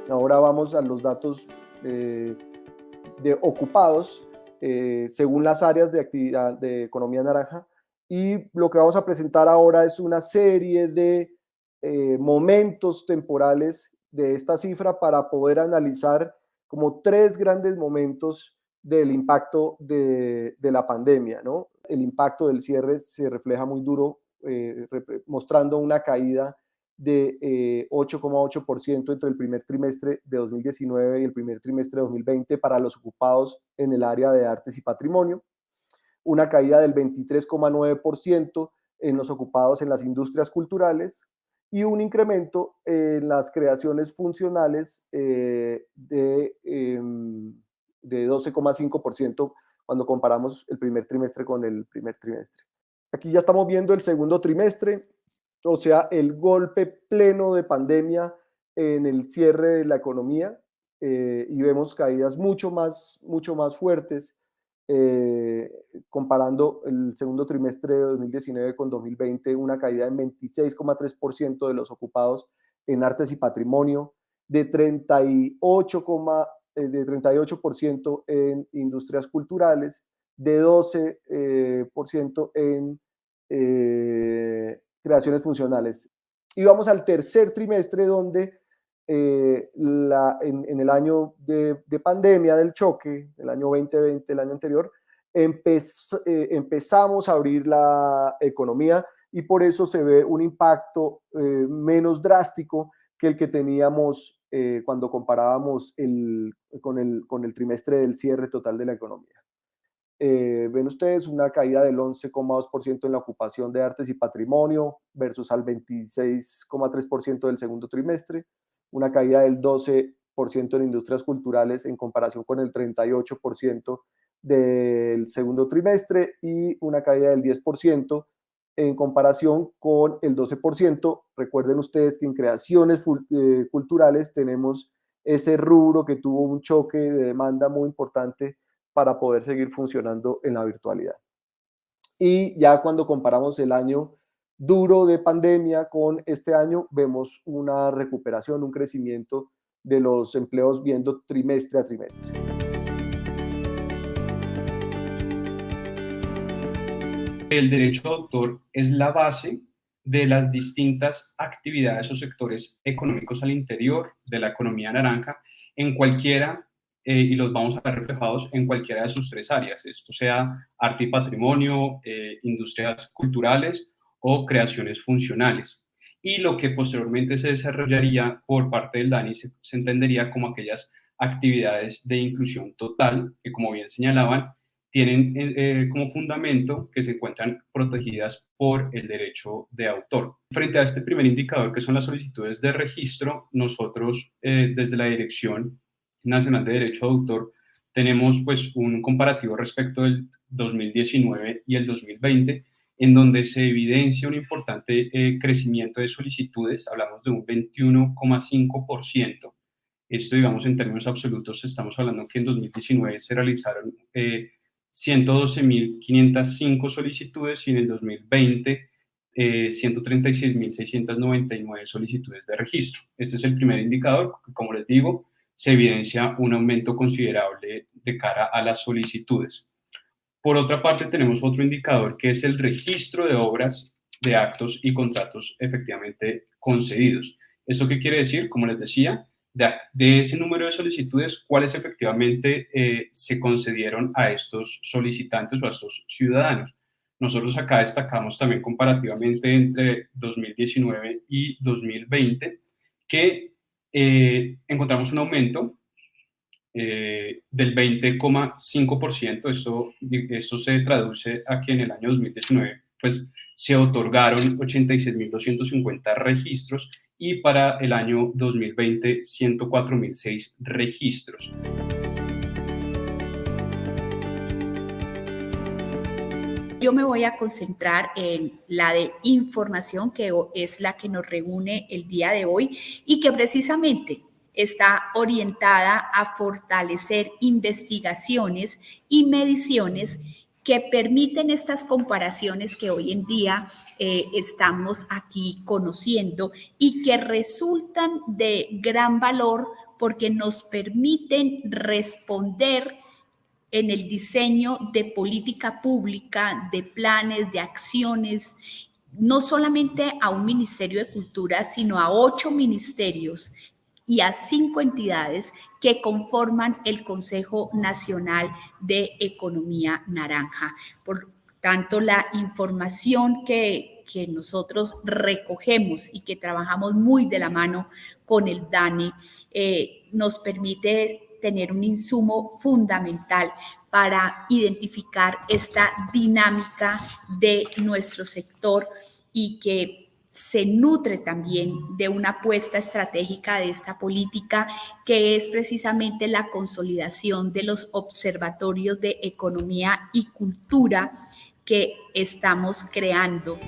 Ahora vamos a los datos de ocupados según las áreas de actividad de economía naranja, y lo que vamos a presentar ahora es una serie de momentos temporales de esta cifra para poder analizar como tres grandes momentos del impacto de la pandemia, ¿no? El impacto del cierre se refleja muy duro, mostrando una caída de 8,8% entre el primer trimestre de 2019 y el primer trimestre de 2020 para los ocupados en el área de artes y patrimonio, una caída del 23,9% en los ocupados en las industrias culturales y un incremento en las creaciones funcionales de 12,5% cuando comparamos el primer trimestre con el primer trimestre. Aquí ya estamos viendo el segundo trimestre, o sea, el golpe pleno de pandemia en el cierre de la economía, y vemos caídas mucho más fuertes, eh, comparando el segundo trimestre de 2019 con 2020, una caída en 26,3% de los ocupados en artes y patrimonio, de 38% en industrias culturales, de 12% en creaciones funcionales. Y vamos al tercer trimestre donde en el año de pandemia, del choque, el año 2020, el año anterior, empezamos a abrir la economía y por eso se ve un impacto menos drástico que el que teníamos cuando comparábamos con el trimestre del cierre total de la economía. Ven ustedes una caída del 11,2% en la ocupación de artes y patrimonio versus al 26,3% del segundo trimestre, una caída del 12% en industrias culturales en comparación con el 38% del segundo trimestre y una caída del 10% en comparación con el 12%. Recuerden ustedes que en creaciones culturales tenemos ese rubro que tuvo un choque de demanda muy importante para poder seguir funcionando en la virtualidad. Y ya cuando comparamos el año duro de pandemia con este año, vemos una recuperación, un crecimiento de los empleos viendo trimestre a trimestre. El derecho de autor es la base de las distintas actividades o sectores económicos al interior de la economía naranja en cualquiera, y los vamos a ver reflejados en cualquiera de sus tres áreas, esto sea arte y patrimonio, industrias culturales o creaciones funcionales. Y lo que posteriormente se desarrollaría por parte del DANI se entendería como aquellas actividades de inclusión total, que como bien señalaban, tienen como fundamento que se encuentran protegidas por el derecho de autor. Frente a este primer indicador, que son las solicitudes de registro, nosotros desde la Dirección Nacional de Derecho de Autor tenemos pues un comparativo respecto del 2019 y el 2020, en donde se evidencia un importante crecimiento de solicitudes, hablamos de un 21,5%. Esto, digamos, en términos absolutos, estamos hablando que en 2019 se realizaron 112.505 solicitudes y en el 2020 136.699 solicitudes de registro. Este es el primer indicador, que, como les digo, se evidencia un aumento considerable de cara a las solicitudes. Por otra parte, tenemos otro indicador que es el registro de obras, de actos y contratos efectivamente concedidos. ¿Esto qué quiere decir? Como les decía, de ese número de solicitudes, cuáles efectivamente se concedieron a estos solicitantes o a estos ciudadanos. Nosotros acá destacamos también comparativamente entre 2019 y 2020 que encontramos un aumento del 20,5%. Esto se traduce a que en el año 2019 pues, se otorgaron 86.250 registros y para el año 2020 104.006 registros. Yo me voy a concentrar en la de información, que es la que nos reúne el día de hoy y que precisamente está orientada a fortalecer investigaciones y mediciones que permiten estas comparaciones que hoy en día estamos aquí conociendo y que resultan de gran valor porque nos permiten responder en el diseño de política pública, de planes, de acciones, no solamente a un Ministerio de Cultura, sino a 8 ministerios y a 5 entidades que conforman el Consejo Nacional de Economía Naranja. Por tanto, la información que nosotros recogemos y que trabajamos muy de la mano con el DANE nos permite tener un insumo fundamental para identificar esta dinámica de nuestro sector y que se nutre también de una apuesta estratégica de esta política, que es precisamente la consolidación de los observatorios de economía y cultura que estamos creando.